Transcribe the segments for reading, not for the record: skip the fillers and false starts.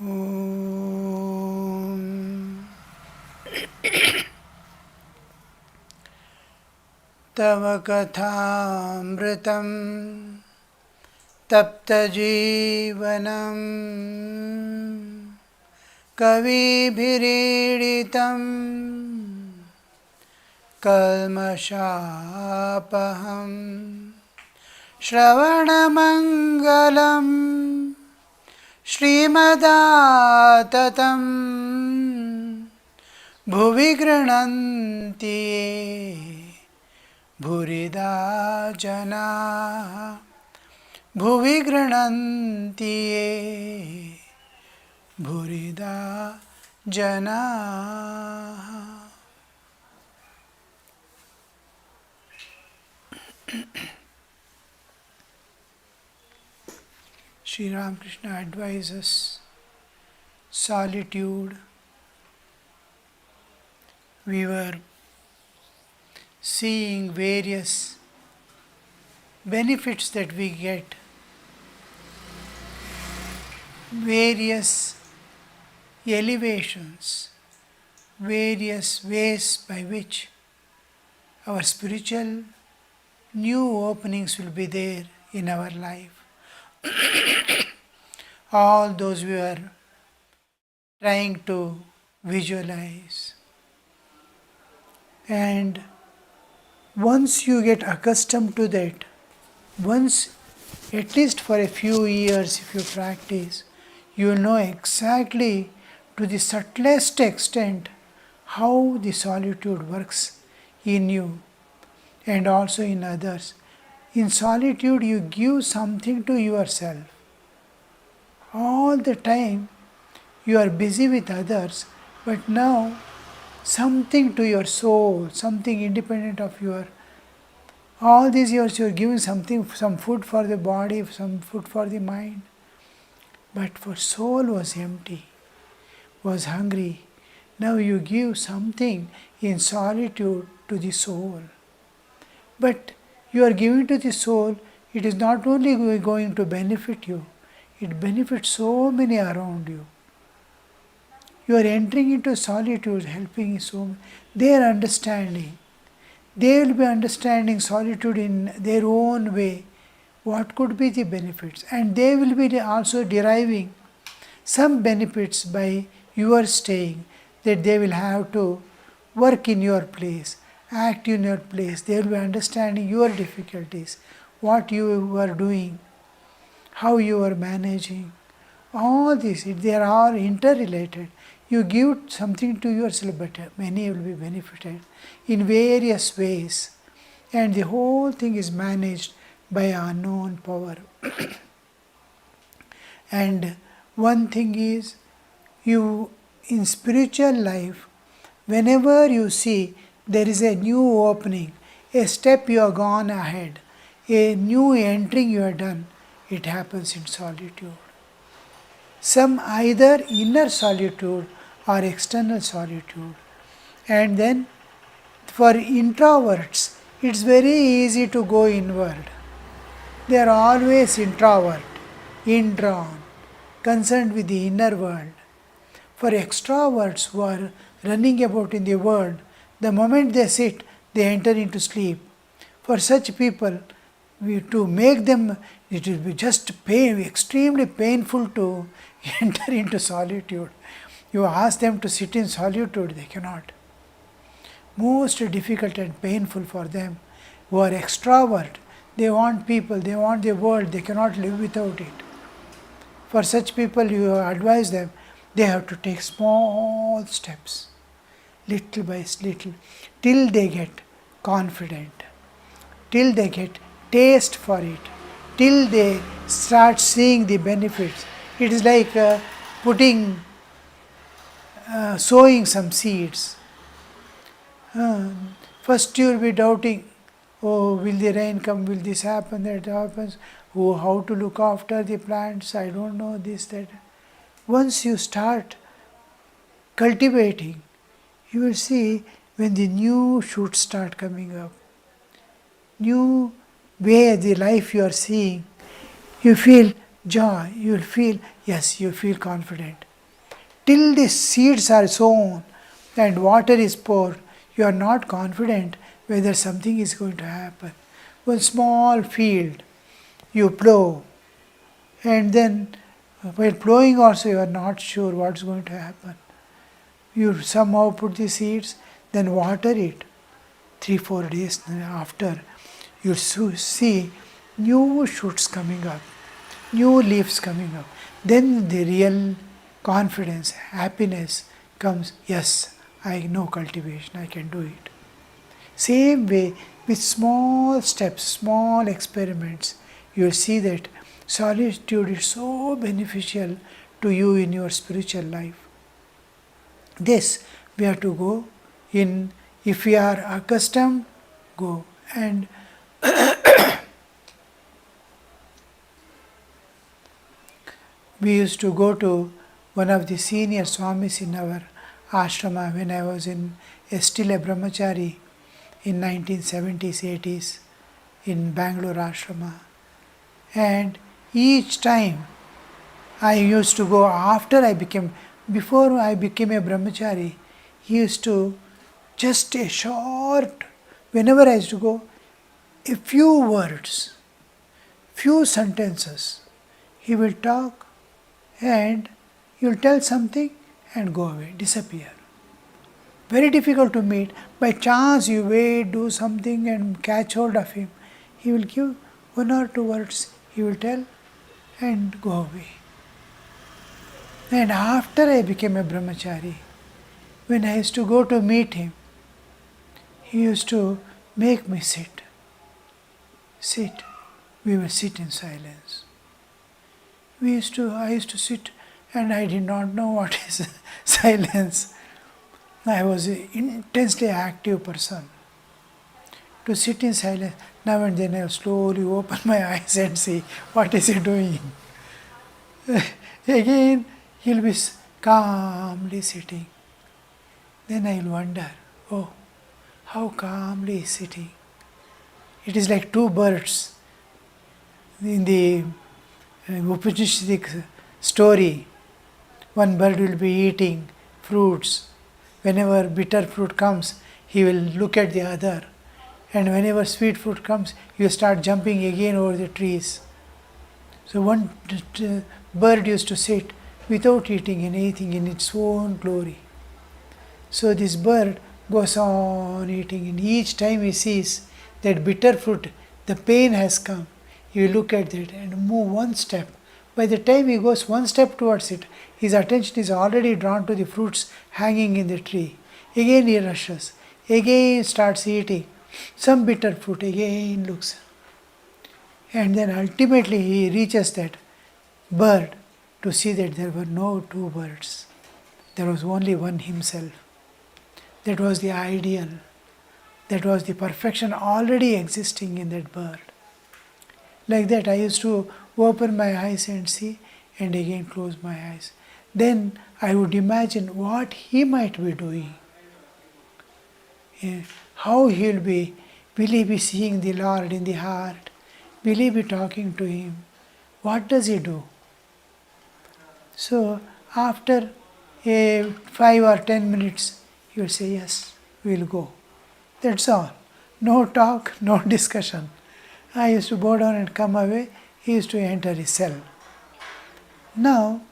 Om Tava Kathamritam Tapta Jivanam Kavibhiriditam Kalmashapaham Shravanamangalam Srimadaatatam Bhuvi Grananti Bhurida Jana Bhuvi Grananti Bhurida Jana. Sri Ramakrishna advises solitude. We were seeing various benefits that we get, various elevations, various ways by which our spiritual new openings will be there in our life. All those we are trying to visualize. And once you get accustomed to that, once at least for a few years if you practice, you will know exactly to the subtlest extent how the solitude works in you and also in others. In solitude you give something to yourself. All the time you are busy with others, but now something to your soul, something independent of your. All these years you are giving something, some food for the body, some food for the mind, but for soul was empty, was hungry. Now you give something in solitude to the soul. But you are giving to the soul, it is not only going to benefit you, it benefits so many around you. You are entering into solitude, helping so many. They are understanding. They will be understanding solitude in their own way. What could be the benefits? And they will be also deriving some benefits by your staying, that they will have to work in your place, act in your place. They will be understanding your difficulties, what you are doing, how you are managing. All this, they are all interrelated. You give something to yourself, but many will be benefited in various ways. And the whole thing is managed by unknown power. And one thing is, you in spiritual life, whenever you see there is a new opening, a step you have gone ahead, a new entering you have done, it happens in solitude. Some either inner solitude or external solitude. And then for introverts, it's very easy to go inward. They are always introvert, indrawn, concerned with the inner world. For extroverts who are running about in the world, the moment they sit, they enter into sleep. For such people, to make them, it will be just extremely painful to enter into solitude. You ask them to sit in solitude, they cannot. Most difficult and painful for them who are extrovert. They want people, they want the world, they cannot live without it. For such people, you advise them, they have to take small steps, little by little, till they get confident, till they get taste for it, till they start seeing the benefits. It is like sowing some seeds. First you will be doubting, oh, will the rain come, will this happen, that happens, oh, how to look after the plants, I don't know, this, that. Once you start cultivating, you will see when the new shoots start coming up, new way the life you are seeing, you feel joy, you will feel, yes, you feel confident. till the seeds are sown and water is poured, you are not confident whether something is going to happen. One small field, you plow, and then while plowing also you are not sure what's going to happen. You somehow put the seeds, then water it. 3-4 days after, you see new shoots coming up, new leaves coming up. Then the real confidence, happiness comes. Yes, I know cultivation, I can do it. Same way, with small steps, small experiments, you will see that solitude is so beneficial to you in your spiritual life. This we have to go in. If we are accustomed, go. And we used to go to one of the senior Swamis in our ashrama when I was still a brahmachari in 1970s, 80s in Bangalore ashrama. And each time I used to go before I became a brahmachari, he used to just a short, whenever I used to go, a few words, few sentences, he will talk and he will tell something and go away, disappear. Very difficult to meet. By chance you wait, do something and catch hold of him. He will give 1 or 2 words, he will tell and go away. And after I became a brahmachari, when I used to go to meet him, he used to make me sit. We will sit in silence. I used to sit and I did not know what is silence. I was an intensely active person. To sit in silence, now and then I will slowly open my eyes and see what is he doing. Again, he will be calmly sitting. Then I will wonder, oh, how calmly he is sitting. It is like 2 birds. In the Upanishadic story, one bird will be eating fruits. Whenever bitter fruit comes, he will look at the other. And whenever sweet fruit comes, he will start jumping again over the trees. So one bird used to sit without eating anything in its own glory. So this bird goes on eating, and each time he sees that bitter fruit, the pain has come, he will look at that and move 1 step. By the time he goes 1 step towards it, his attention is already drawn to the fruits hanging in the tree. Again he rushes, again starts eating some bitter fruit, again looks. And then ultimately he reaches that bird to see that there were no 2 birds. There was only one himself. That was the ideal. That was the perfection already existing in that bird. Like that I used to open my eyes and see and again close my eyes. Then I would imagine what he might be doing. How he will he be seeing the Lord in the heart? Will he be talking to him? What does he do? So after 5 or 10 minutes, he will say, yes, we will go. That's all. No talk, no discussion. I used to go down and come away. He used to enter his cell. Now,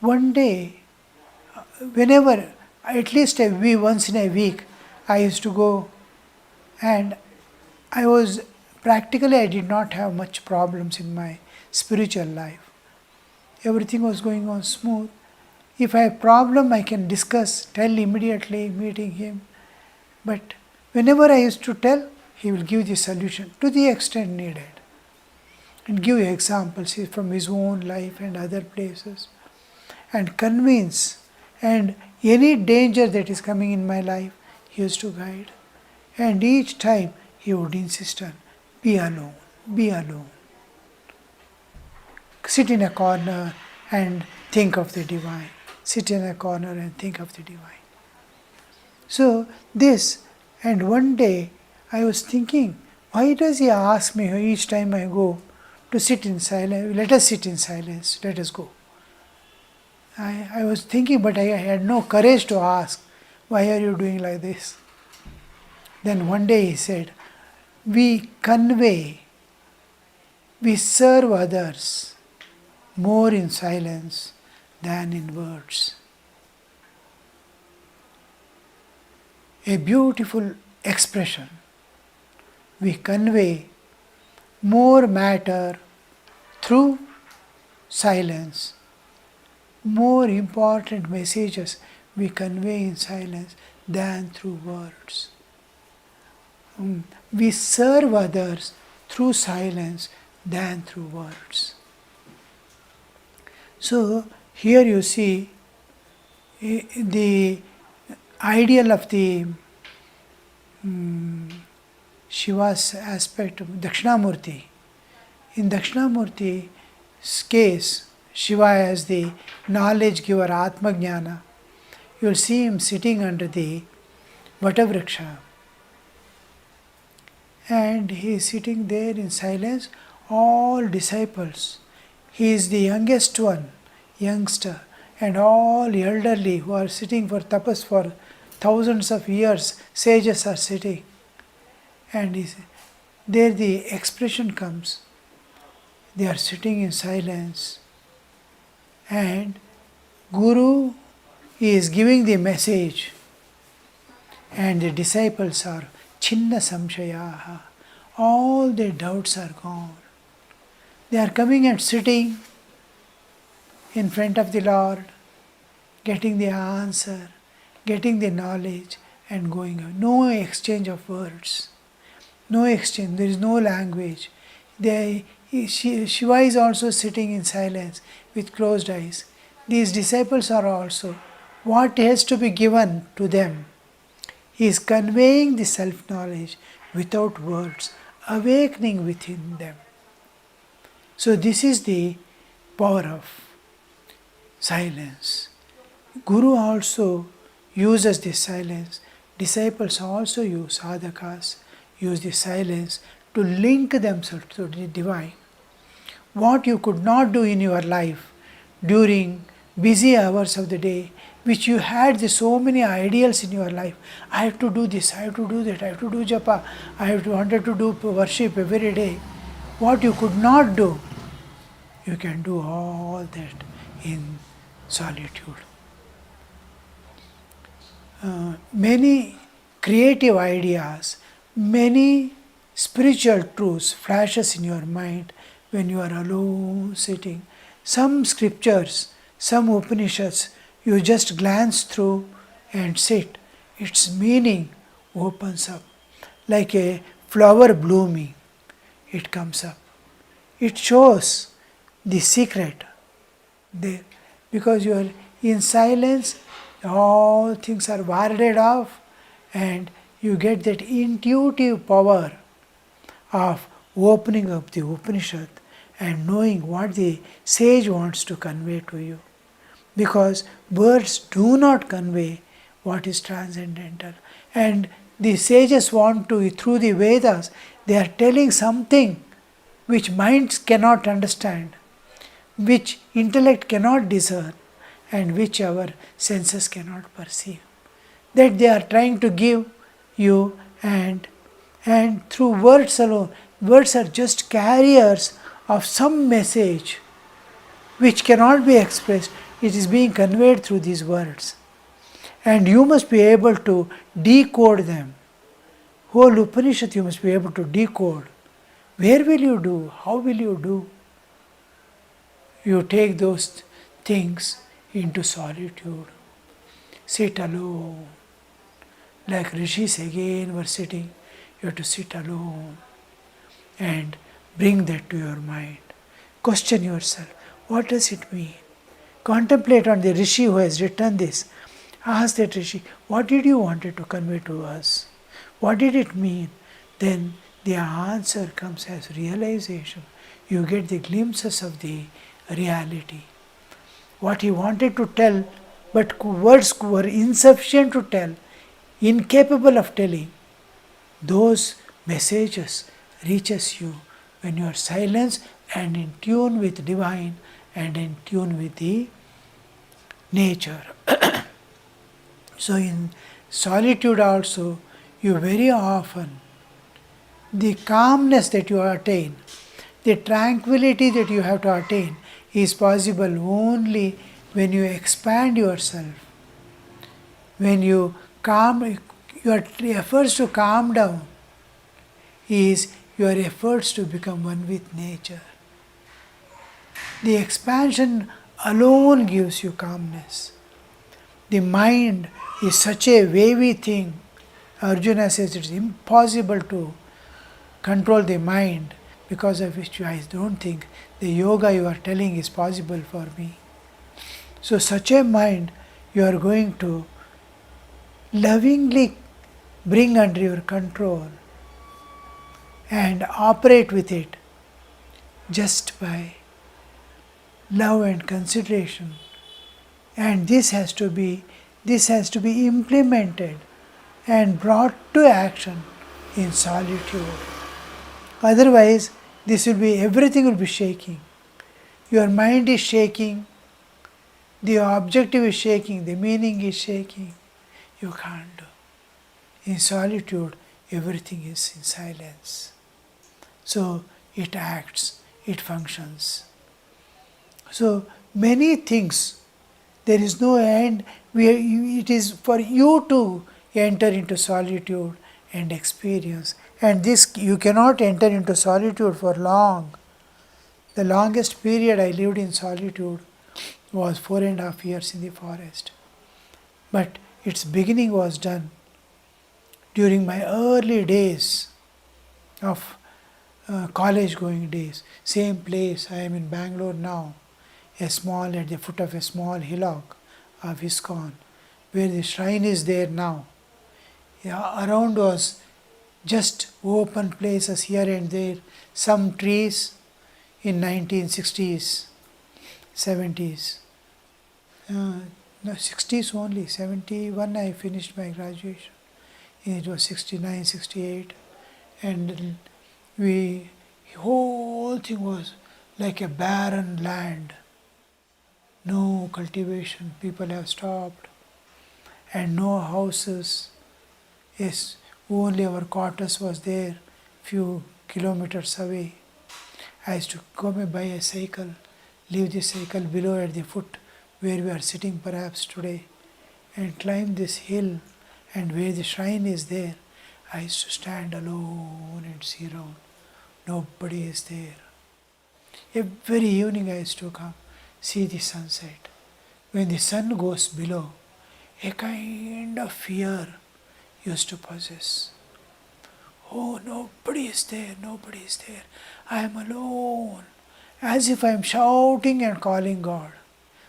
one day, whenever, at least once in a week, I used to go, and I did not have much problems in my spiritual life. Everything was going on smooth. If I have a problem, I can discuss, tell immediately, meeting him. But whenever I used to tell, he will give the solution to the extent needed and give examples from his own life and other places and convince. And any danger that is coming in my life, he used to guide. And each time he would insist on, be alone, be alone. Sit in a corner and think of the divine. Sit in a corner and think of the divine. So this, and one day I was thinking, why does he ask me each time I go to sit in silence? Let us sit in silence, let us go. I was thinking, but I had no courage to ask, why are you doing like this? Then one day he said, we convey, we serve others more in silence than in words. A beautiful expression. We convey more matter through silence. More important messages we convey in silence than through words. We serve others through silence than through words. So here you see the ideal of the Shiva's aspect of Dakshinamurti. In Dakshinamurti's case, Shiva as the knowledge giver, Atma Jnana, you will see him sitting under the Vatavriksha. And he is sitting there in silence, all disciples. He is the youngest one, youngster, and all elderly who are sitting for tapas for thousands of years, sages are sitting. And there the expression comes. They are sitting in silence. And Guru is giving the message. And the disciples are Chinna Samshayaha. All their doubts are gone. They are coming and sitting in front of the Lord, getting the answer, getting the knowledge, and going on. No exchange of words. No exchange. There is no language. Shiva is also sitting in silence with closed eyes. These disciples are also. What has to be given to them? He is conveying the self-knowledge without words, awakening within them. So this is the power of silence. Guru also uses this silence. Disciples also use, sadhakas use the silence to link themselves to the divine. What you could not do in your life during busy hours of the day, which you had so many ideals in your life. I have to do this, I have to do that, I have to do japa, wanted to do worship every day. What you could not do, you can do all that in solitude. Many creative ideas, many spiritual truths flashes in your mind when you are alone sitting. Some scriptures, some Upanishads, you just glance through and sit. Its meaning opens up like a flower blooming. It comes up. It shows the secret there, because you are in silence, all things are warded off, and you get that intuitive power of opening up the Upanishad and knowing what the sage wants to convey to you. Because words do not convey what is transcendental. And the sages want to, through the Vedas, they are telling something which minds cannot understand, which intellect cannot discern, and which our senses cannot perceive. That they are trying to give you, and through words alone. Words are just carriers of some message which cannot be expressed. It is being conveyed through these words. And you must be able to decode them. Whole Upanishad you must be able to decode. Where will you do? How will you do? You take those things into solitude. Sit alone. Like rishis again were sitting, you have to sit alone and bring that to your mind. Question yourself, what does it mean? Contemplate on the rishi who has written this. Ask that rishi, what did you want it to convey to us? What did it mean? Then the answer comes as realization. You get the glimpses of the reality. What he wanted to tell, but words were insufficient to tell, incapable of telling. Those messages reaches you when you are silent and in tune with divine and in tune with the nature. So in solitude also, you very often, the calmness that you attain, the tranquility that you have to attain is possible only when you expand yourself, when you calm, your efforts to calm down is your efforts to become one with nature. The expansion alone gives you calmness. The mind is such a wavy thing. Arjuna says it's impossible to control the mind, because of which I don't think the yoga you are telling is possible for me. So such a mind you are going to lovingly bring under your control and operate with it just by love and consideration. And this has to be implemented and brought to action in solitude. Otherwise, everything will be shaking. Your mind is shaking, the objective is shaking, the meaning is shaking. You can't do. In solitude, everything is in silence. So it acts, it functions. So many things, there is no end. It is for you to enter into solitude and experience. And this, you cannot enter into solitude for long. The longest period I lived in solitude was 4.5 years in the forest. But its beginning was done during my early days of college going days. Same place, I am in Bangalore now, at the foot of a small hillock of ISKCON, where the shrine is there now. Around was just open places here and there, some trees in 1960s, 70s. No, 60s only, 71 I finished my graduation. It was 69, 68. And whole thing was like a barren land. No cultivation, people have stopped. And no houses. Yes, only our quarters was there, few kilometers away. I used to go by a cycle, leave the cycle below at the foot where we are sitting perhaps today, and climb this hill, and where the shrine is there, I used to stand alone and see around. Nobody is there. Every evening I used to come, see the sunset. When the sun goes below, a kind of fear used to possess. Oh, nobody is there, nobody is there. I am alone. As if I am shouting and calling God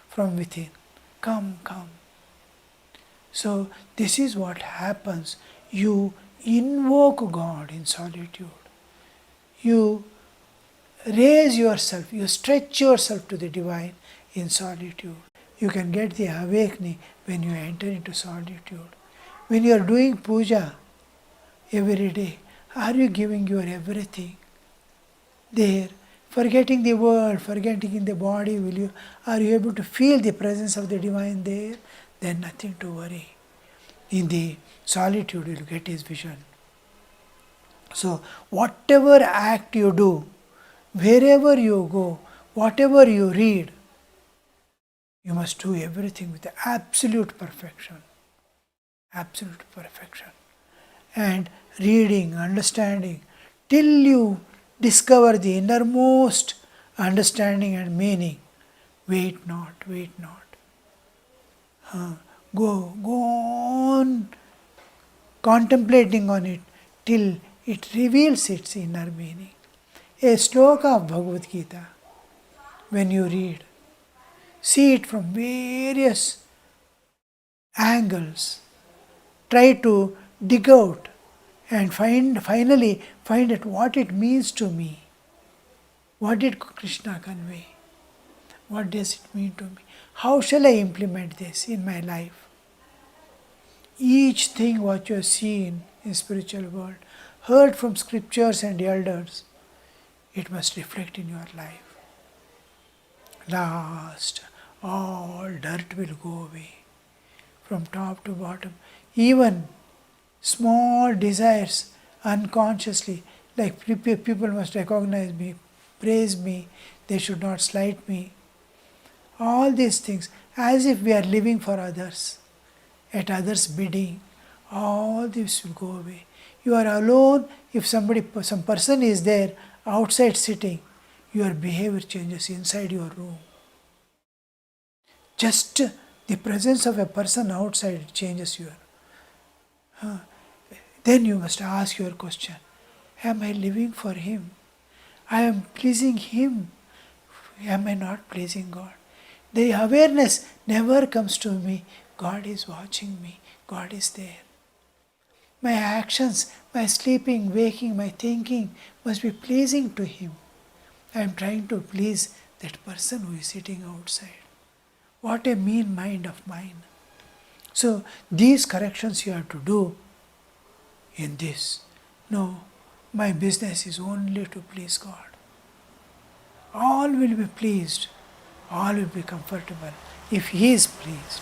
from within. Come, come. So this is what happens. You invoke God in solitude. You raise yourself, you stretch yourself to the divine in solitude. You can get the awakening when you enter into solitude. When you are doing puja every day, are you giving your everything there? Forgetting the world, forgetting the body, are you able to feel the presence of the divine there? Then nothing to worry. In the solitude you will get his vision. So whatever act you do, wherever you go, whatever you read, you must do everything with absolute perfection. Absolute perfection. And reading, understanding, till you discover the innermost understanding and meaning. Wait not, wait not. Go on contemplating on it till it reveals its inner meaning. A sloka of Bhagavad Gita, when you read, see it from various angles. Try to dig out and finally find out what it means to me. What did Krishna convey? What does it mean to me? How shall I implement this in my life? Each thing what you have seen in spiritual world, heard from scriptures and elders, it must reflect in your life. Last, all dirt will go away from top to bottom. Even small desires unconsciously, like people must recognize me, praise me, they should not slight me. All these things, as if we are living for others, at others' bidding, all this will go away. You are alone. If some person is there outside sitting, your behavior changes inside your room. Just the presence of a person outside changes your. Then you must ask your question, am I living for him? I am pleasing him. Am I not pleasing God? The awareness never comes to me. God is watching me. God is there. My actions, my sleeping, waking, my thinking must be pleasing to him. I am trying to please that person who is sitting outside. What a mean mind of mine. So these corrections you have to do in this. No, my business is only to please God. All will be pleased. All will be comfortable if He is pleased.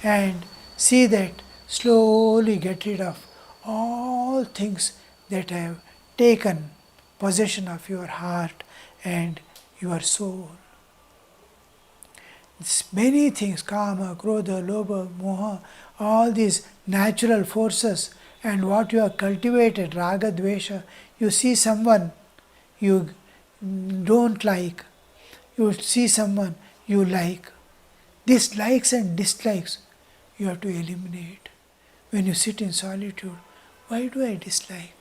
And see that slowly get rid of all things that have taken possession of your heart and your soul. Many things, kama, krodha, lobha, moha, all these natural forces, and what you have cultivated, raga, dvesha, you see someone you don't like, you see someone you like. These likes and dislikes you have to eliminate. When you sit in solitude, why do I dislike?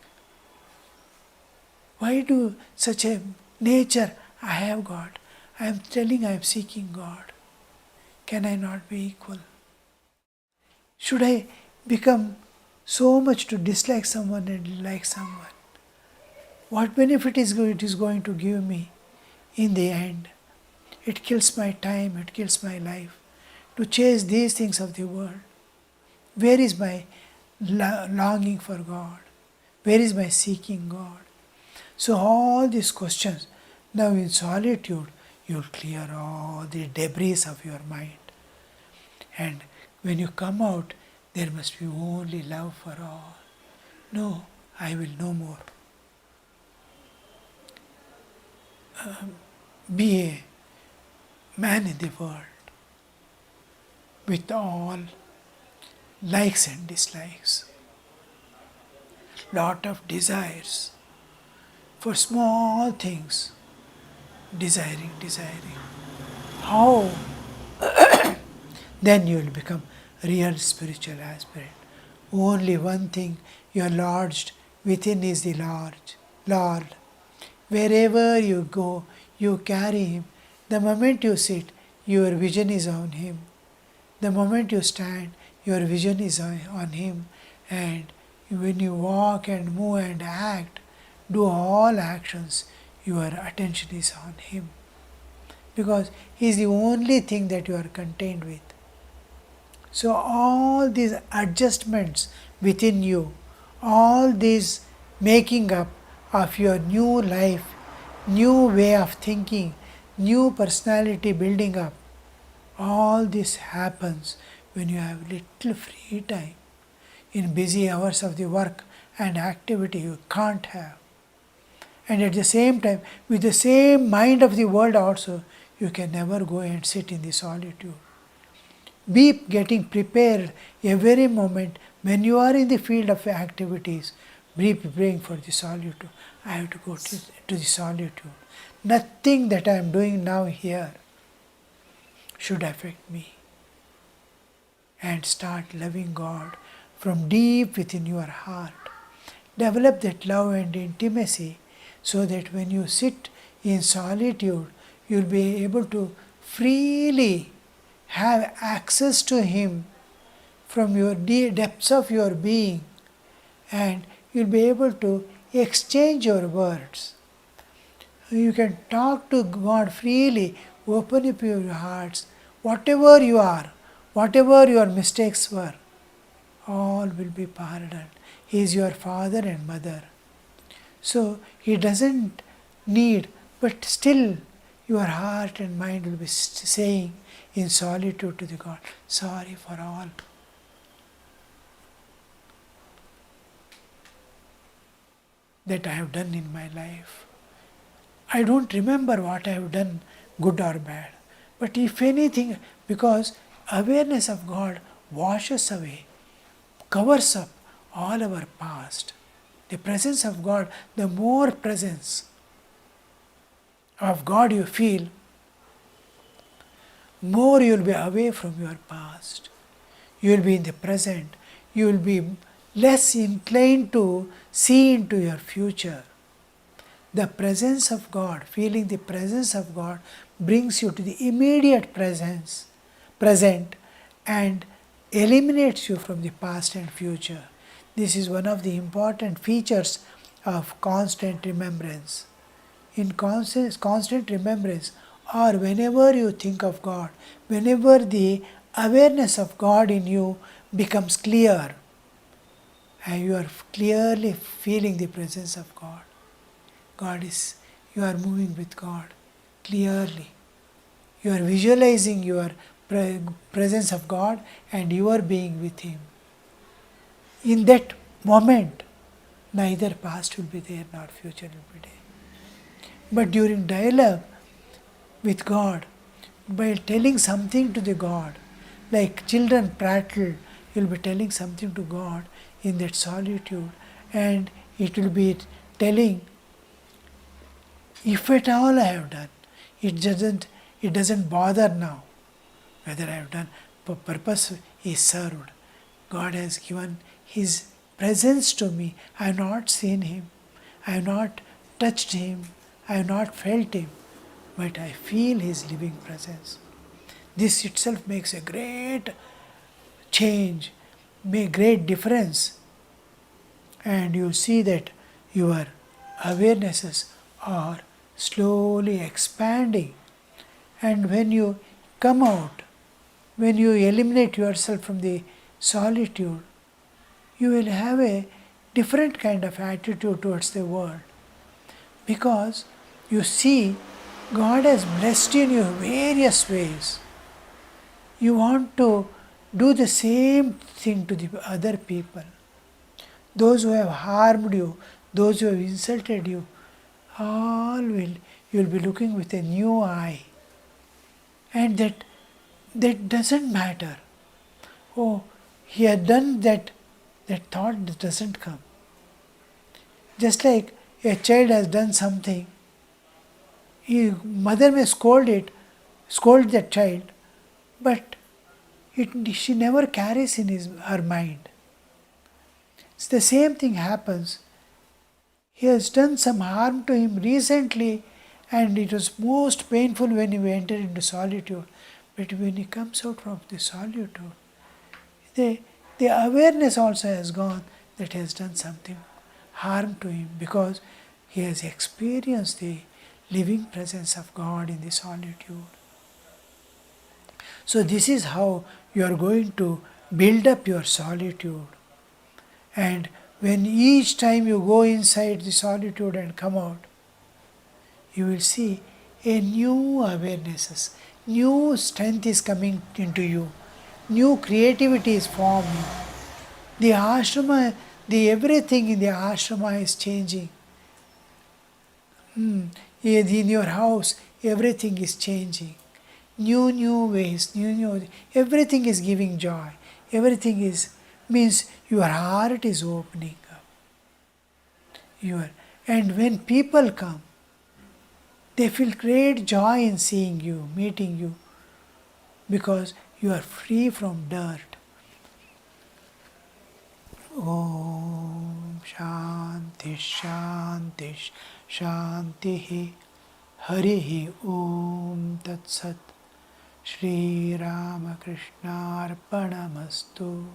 Why do such a nature I have got? I am telling I am seeking God. Can I not be equal? Should I become so much to dislike someone and like someone? What benefit is it is going to give me in the end? It kills my time, it kills my life to chase these things of the world. Where is my longing for God? Where is my seeking God? So all these questions, now in solitude, you'll clear all the debris of your mind. And when you come out, there must be only love for all. No, I will no more be a man in the world with all likes and dislikes, lot of desires for small things, desiring. How? Then you will become real spiritual aspirant. Only one thing you are lodged within is the Lord. Wherever you go, you carry Him. The moment you sit, your vision is on Him. The moment you stand, your vision is on Him. And when you walk and move and act, do all actions, your attention is on Him. Because He is the only thing that you are contained with. So all these adjustments within you, all these making up of your new life, new way of thinking, new personality building up, all this happens when you have little free time. In busy hours of the work and activity you can't have. And at the same time, with the same mind of the world also, you can never go and sit in the solitude. Be getting prepared every moment when you are in the field of activities. Be preparing for the solitude. I have to go to the solitude. Nothing that I am doing now here should affect me. And start loving God from deep within your heart. Develop that love and intimacy so that when you sit in solitude, you will be able to freely have access to Him from your depths of your being, and you will be able to exchange your words. You can talk to God freely, open up your hearts, whatever you are, whatever your mistakes were, all will be pardoned. He is your father and mother. So He doesn't need, but still your heart and mind will be saying in solitude to the God, sorry for all. That I have done in my life. I don't remember what I have done, good or bad. But if anything, because awareness of God washes away, covers up all our past. The presence of God, the more presence of God you feel, more you will be away from your past. You will be in the present. You will be less inclined to see into your future. The presence of God, feeling the presence of God, brings you to the immediate present, and eliminates you from the past and future. This is one of the important features of constant remembrance. In constant remembrance, or whenever you think of God, whenever the awareness of God in you becomes clear, and you are clearly feeling the presence of God. You are moving with God clearly. You are visualizing your presence of God and you are being with Him. In that moment, neither past will be there nor future will be there. But during dialogue with God, by telling something to the God, like children prattle, you will be telling something to God in that solitude, and it will be telling, if at all I have done, it doesn't bother now whether I have done. Purpose is served. God has given His presence to me. I have not seen Him, I have not touched Him, I have not felt Him, but I feel His living presence. This itself makes a great change, make great difference, and you see that your awarenesses are slowly expanding. And when you come out, when you eliminate yourself from the solitude, you will have a different kind of attitude towards the world, because you see God has blessed you in various ways. You want to do the same thing to the other people. Those who have harmed you, those who have insulted you, you will be looking with a new eye. And that doesn't matter. Oh, he had done that, that thought doesn't come. Just like a child has done something, mother may scold that child, but she never carries in her mind. It's the same thing happens. He has done some harm to him recently, and it was most painful when he entered into solitude. But when he comes out from the solitude, the awareness also has gone that he has done something harm to him, because he has experienced the living presence of God in the solitude. So this is how you are going to build up your solitude. And when each time you go inside the solitude and come out, you will see a new awarenesses, new strength is coming into you, new creativity is forming. The ashrama, everything in the ashrama is changing. In your house, everything is changing. New ways, everything is giving joy. Everything means your heart is opening up. And when people come, they feel great joy in seeing you, meeting you, because you are free from dirt. Om Shanti Shanti Shanti Harihi Om Tat Sat Shri Ramakrishna Arpanamastu.